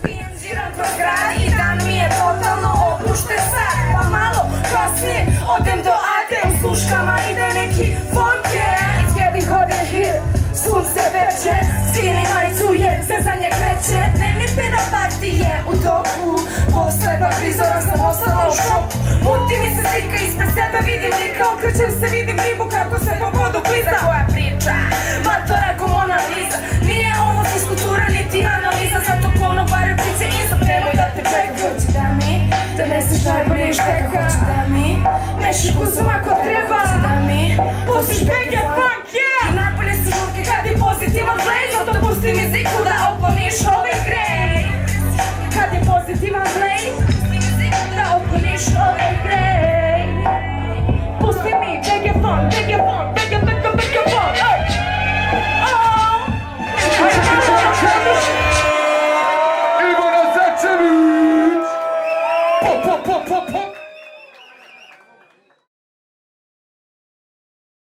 Penziram kroz grad i dan mi je totalno opušten sad. Pa malo kasnije odem do Ade, u sluškama ide neki fonke. Cijeli hoden hir, sunce veče, sini majcuje, zezanje kreće. Dnevnice na partije u toku, posle prizora sam ostala u šoku. Muti mi se slika ispred sebe, vidim lika, okrećem se, vidim ribu kako se po vodu kliza. Koja priča, matora ko Mona Lisa, nije ovo fiskultura niti analiza, zato konobare priče iza. Nemoj da te čeka, hoće da mi doneseš najbolje šteka, hoće da mi mešiš kuzom ako treba, hoće da mi pustiš bege